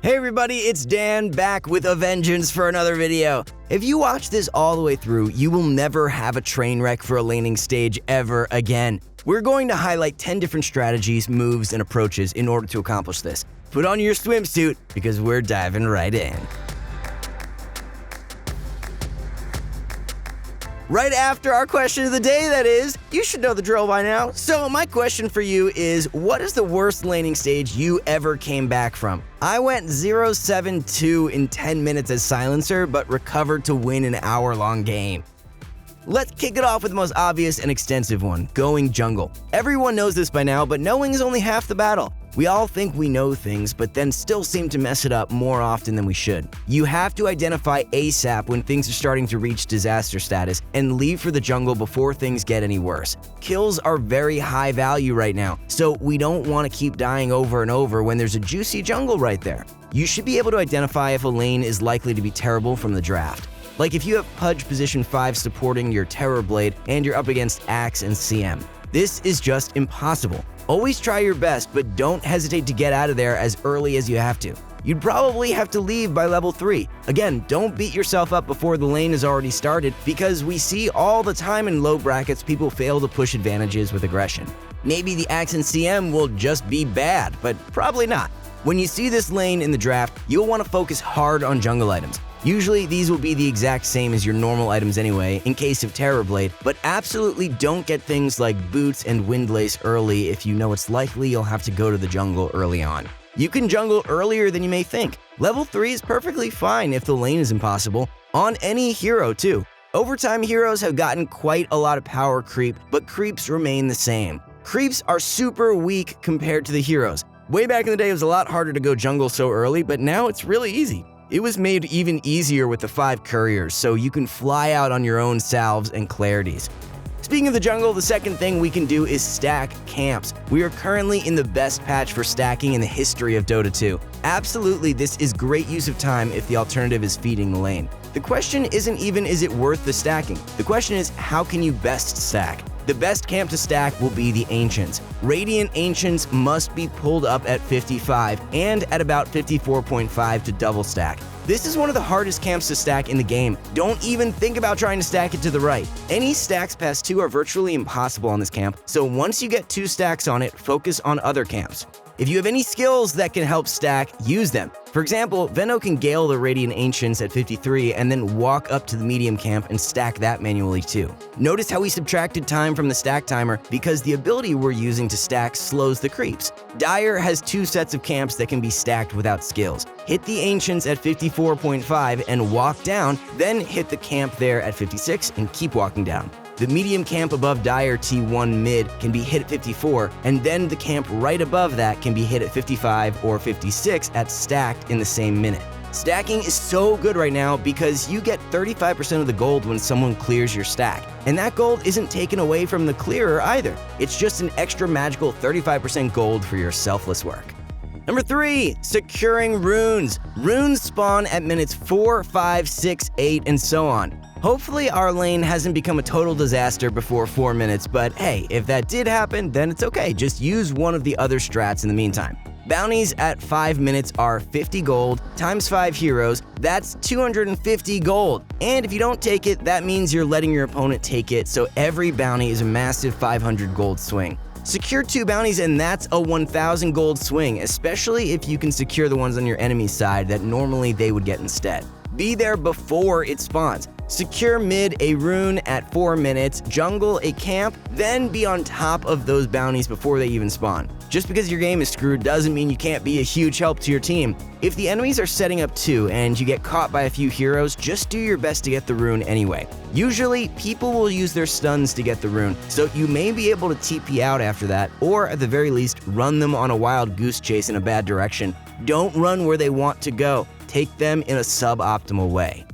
Hey everybody, it's Dan back with a vengeance for another video. If you watch this all the way through, you will never have a train wreck for a laning stage ever again. We're going to highlight 10 different strategies, moves, and approaches in order to accomplish this. Put on your swimsuit because we're diving right in. Right after our question of the day, that is. You should know the drill by now. So my question for you is, what is the worst laning stage you ever came back from? I went 0-7-2 in 10 minutes as Silencer, but recovered to win an hour-long game. Let's kick it off with the most obvious and extensive one, going jungle. Everyone knows this by now, but knowing is only half the battle. We all think we know things, but then still seem to mess it up more often than we should. You have to identify ASAP when things are starting to reach disaster status and leave for the jungle before things get any worse. Kills are very high value right now, so we don't want to keep dying over and over when there's a juicy jungle right there. You should be able to identify if a lane is likely to be terrible from the draft. Like if you have Pudge position 5 supporting your Terrorblade and you're up against Axe and CM. This is just impossible. Always try your best, but don't hesitate to get out of there as early as you have to. You'd probably have to leave by level 3. Again, don't beat yourself up before the lane has already started, because we see all the time in low brackets people fail to push advantages with aggression. Maybe the Axe and CM will just be bad, but probably not. When you see this lane in the draft, you'll want to focus hard on jungle items. Usually, these will be the exact same as your normal items anyway, in case of Terrorblade, but absolutely don't get things like Boots and Windlace early if you know it's likely you'll have to go to the jungle early on. You can jungle earlier than you may think. Level 3 is perfectly fine if the lane is impossible, on any hero too. Overtime heroes have gotten quite a lot of power creep, but creeps remain the same. Creeps are super weak compared to the heroes. Way back in the day, it was a lot harder to go jungle so early, but now it's really easy. It was made even easier with the 5 couriers, so you can fly out on your own salves and clarities. Speaking of the jungle, the second thing we can do is stack camps. We are currently in the best patch for stacking in the history of Dota 2. Absolutely, this is great use of time if the alternative is feeding the lane. The question isn't even is it worth the stacking? The question is how can you best stack? The best camp to stack will be the Ancients. Radiant Ancients must be pulled up at 55 and at about 54.5 to double stack. This is one of the hardest camps to stack in the game. Don't even think about trying to stack it to the right. Any stacks past 2 are virtually impossible on this camp, so once you get 2 stacks on it, focus on other camps. If you have any skills that can help stack, use them. For example, Veno can Gale the Radiant Ancients at 53 and then walk up to the medium camp and stack that manually too. Notice how we subtracted time from the stack timer because the ability we're using to stack slows the creeps. Dire has 2 sets of camps that can be stacked without skills. Hit the Ancients at 54.5 and walk down, then hit the camp there at 56 and keep walking down. The medium camp above Dire T1 mid can be hit at 54, and then the camp right above that can be hit at 55 or 56 at stacked in the same minute. Stacking is so good right now because you get 35% of the gold when someone clears your stack. And that gold isn't taken away from the clearer either. It's just an extra magical 35% gold for your selfless work. Number 3, securing runes. Runes spawn at minutes 4, 5, 6, 8, and so on. Hopefully our lane hasn't become a total disaster before 4 minutes, but hey, if that did happen, then it's okay. Just use one of the other strats in the meantime. Bounties at 5 minutes are 50 gold times 5 heroes. That's 250 gold. And if you don't take it, that means you're letting your opponent take it, so every bounty is a massive 500 gold swing. Secure 2 bounties and that's a 1,000 gold swing, especially if you can secure the ones on your enemy's side that normally they would get instead. Be there before it spawns. Secure mid a rune at 4 minutes, jungle a camp, then be on top of those bounties before they even spawn. Just because your game is screwed doesn't mean you can't be a huge help to your team. If the enemies are setting up too and you get caught by a few heroes, just do your best to get the rune anyway. Usually, people will use their stuns to get the rune, so you may be able to TP out after that, or at the very least, run them on a wild goose chase in a bad direction. Don't run where they want to go. Take them in a suboptimal way.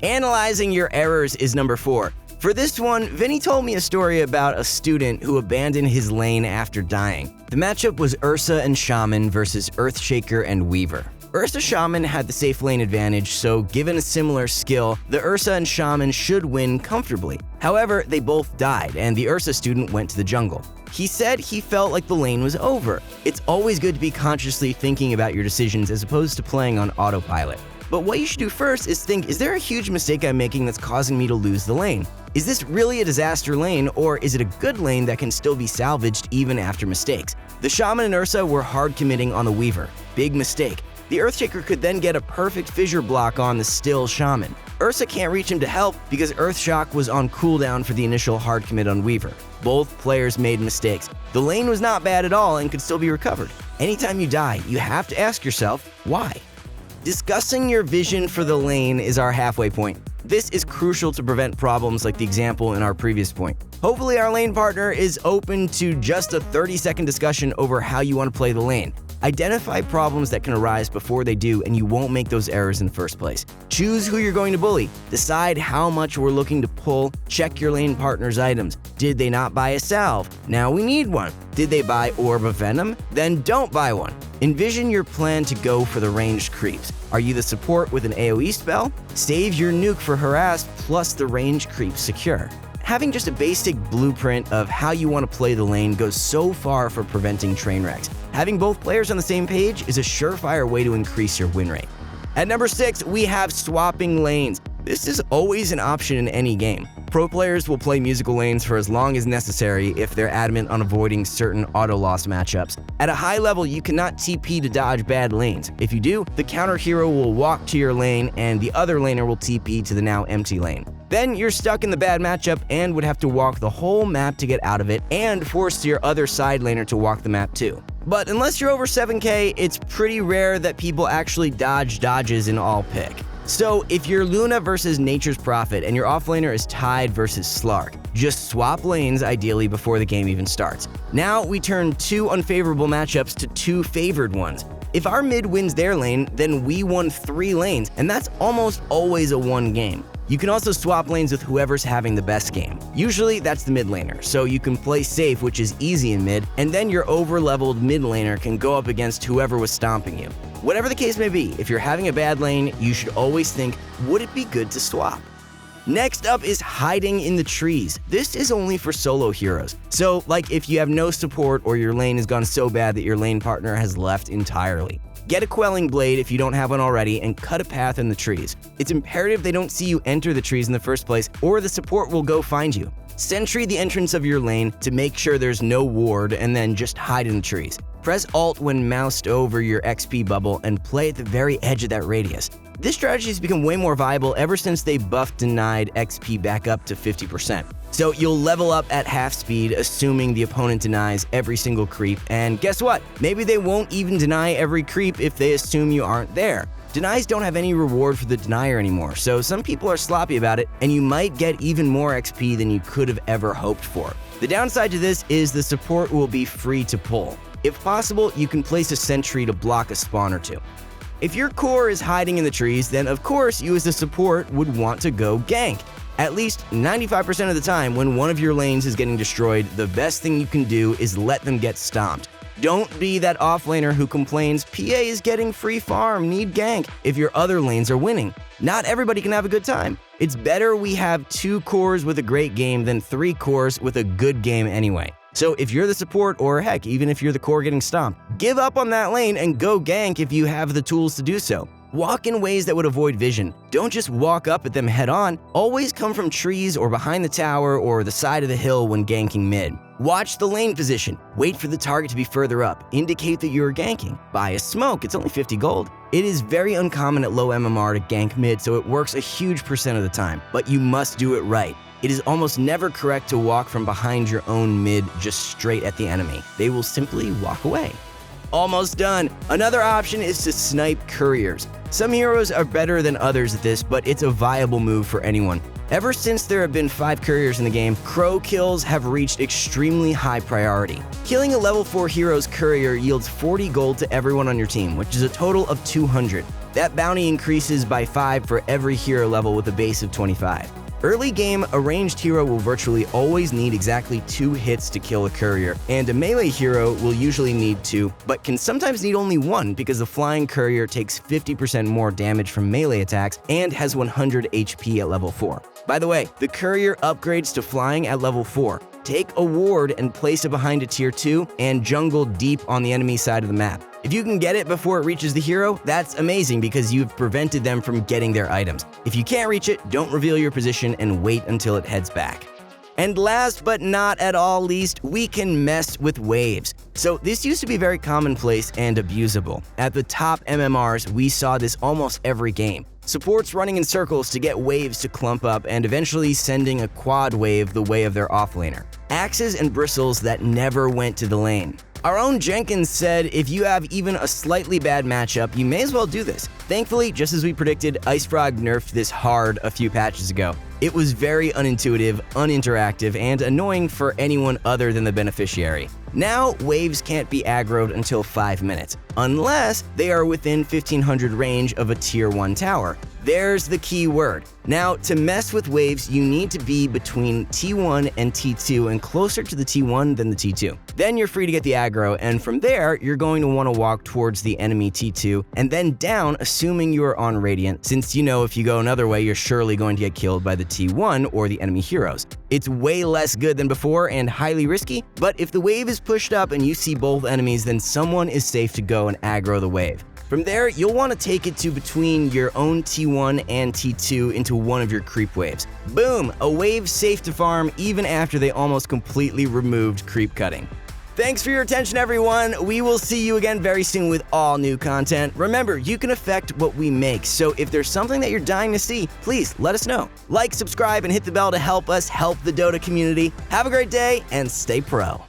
Analyzing your errors is number 4. For this one, Vinny told me a story about a student who abandoned his lane after dying. The matchup was Ursa and Shaman versus Earthshaker and Weaver. Ursa Shaman had the safe lane advantage, so given a similar skill, the Ursa and Shaman should win comfortably. However, they both died, and the Ursa student went to the jungle. He said he felt like the lane was over. It's always good to be consciously thinking about your decisions as opposed to playing on autopilot. But what you should do first is think, is there a huge mistake I'm making that's causing me to lose the lane? Is this really a disaster lane, or is it a good lane that can still be salvaged even after mistakes? The Shaman and Ursa were hard committing on the Weaver. Big mistake. The Earthshaker could then get a perfect fissure block on the still Shaman. Ursa can't reach him to help because Earthshock was on cooldown for the initial hard commit on Weaver. Both players made mistakes. The lane was not bad at all and could still be recovered. Anytime you die, you have to ask yourself, why? Discussing your vision for the lane is our halfway point. This is crucial to prevent problems like the example in our previous point. Hopefully our lane partner is open to just a 30-second discussion over how you want to play the lane. Identify problems that can arise before they do, and you won't make those errors in the first place. Choose who you're going to bully. Decide how much we're looking to pull. Check your lane partner's items. Did they not buy a salve? Now we need one. Did they buy Orb of Venom? Then don't buy one. Envision your plan to go for the ranged creeps. Are you the support with an AoE spell? Save your nuke for harass plus the ranged creeps secure. Having just a basic blueprint of how you want to play the lane goes so far for preventing train wrecks. Having both players on the same page is a surefire way to increase your win rate. At number 6, we have swapping lanes. This is always an option in any game. Pro players will play musical lanes for as long as necessary if they're adamant on avoiding certain auto-loss matchups. At a high level, you cannot TP to dodge bad lanes. If you do, the counter hero will walk to your lane and the other laner will TP to the now empty lane. Then you're stuck in the bad matchup and would have to walk the whole map to get out of it and force your other side laner to walk the map too. But unless you're over 7k, it's pretty rare that people actually dodge dodges in all pick. So if you're Luna versus Nature's Prophet and your offlaner is Tide versus Slark, just swap lanes ideally before the game even starts. Now we turn 2 unfavorable matchups to 2 favored ones. If our mid wins their lane, then we won 3 lanes, and that's almost always a 1 game. You can also swap lanes with whoever's having the best game. Usually that's the mid laner, so you can play safe, which is easy in mid, and then your over-leveled mid laner can go up against whoever was stomping you. Whatever the case may be, if you're having a bad lane, you should always think, would it be good to swap? Next up is hiding in the trees. This is only for solo heroes. So, like if you have no support or your lane has gone so bad that your lane partner has left entirely. Get a Quelling Blade if you don't have one already and cut a path in the trees. It's imperative they don't see you enter the trees in the first place or the support will go find you. Sentry the entrance of your lane to make sure there's no ward and then just hide in the trees. Press Alt when moused over your XP bubble and play at the very edge of that radius. This strategy has become way more viable ever since they buffed denied XP back up to 50%. So you'll level up at half speed assuming the opponent denies every single creep, and guess what? Maybe they won't even deny every creep if they assume you aren't there. Denies don't have any reward for the denier anymore, so some people are sloppy about it, and you might get even more XP than you could have ever hoped for. The downside to this is the support will be free to pull. If possible, you can place a sentry to block a spawn or two. If your core is hiding in the trees, then of course you as the support would want to go gank. At least 95% of the time when one of your lanes is getting destroyed, the best thing you can do is let them get stomped. Don't be that offlaner who complains, PA is getting free farm, need gank, if your other lanes are winning. Not everybody can have a good time. It's better we have 2 cores with a great game than 3 cores with a good game anyway. So if you're the support, or heck, even if you're the core getting stomped, give up on that lane and go gank if you have the tools to do so. Walk in ways that would avoid vision. Don't just walk up at them head on. Always come from trees or behind the tower or the side of the hill when ganking mid. Watch the lane position. Wait for the target to be further up. Indicate that you're ganking. Buy a smoke, it's only 50 gold. It is very uncommon at low MMR to gank mid, so it works a huge percent of the time, but you must do it right. It is almost never correct to walk from behind your own mid just straight at the enemy. They will simply walk away. Almost done. Another option is to snipe couriers. Some heroes are better than others at this, but it's a viable move for anyone. Ever since there have been 5 couriers in the game, crow kills have reached extremely high priority. Killing a level 4 hero's courier yields 40 gold to everyone on your team, which is a total of 200. That bounty increases by 5 for every hero level with a base of 25. Early game, a ranged hero will virtually always need exactly 2 hits to kill a courier, and a melee hero will usually need 2, but can sometimes need only 1 because the flying courier takes 50% more damage from melee attacks and has 100 HP at level 4. By the way, the courier upgrades to flying at level 4. take a ward and place it behind a tier 2 and jungle deep on the enemy side of the map. If you can get it before it reaches the hero, that's amazing because you've prevented them from getting their items. If you can't reach it, don't reveal your position and wait until it heads back. And last but not at all least, we can mess with waves. So this used to be very commonplace and abusable. At the top MMRs, we saw this almost every game. Supports running in circles to get waves to clump up and eventually sending a quad wave the way of their offlaner. Axes and bristles that never went to the lane. Our own Jenkins said if you have even a slightly bad matchup, you may as well do this. Thankfully, just as we predicted, IceFrog nerfed this hard a few patches ago. It was very unintuitive, uninteractive, and annoying for anyone other than the beneficiary. Now, waves can't be aggroed until 5 minutes, unless they are within 1500 range of a tier 1 tower. There's the key word. Now, to mess with waves, you need to be between T1 and T2 and closer to the T1 than the T2. Then you're free to get the aggro, and from there, you're going to want to walk towards the enemy T2 and then down, assuming you are on Radiant, since you know if you go another way, you're surely going to get killed by the T1 or the enemy heroes. It's way less good than before and highly risky, but if the wave is pushed up and you see both enemies, then someone is safe to go and aggro the wave. From there, you'll want to take it to between your own T1 and T2 into one of your creep waves. Boom! A wave safe to farm even after they almost completely removed creep cutting. Thanks for your attention, everyone. We will see you again very soon with all new content. Remember, you can affect what we make, so if there's something that you're dying to see, please let us know. Like, subscribe, and hit the bell to help us help the Dota community. Have a great day, and stay pro.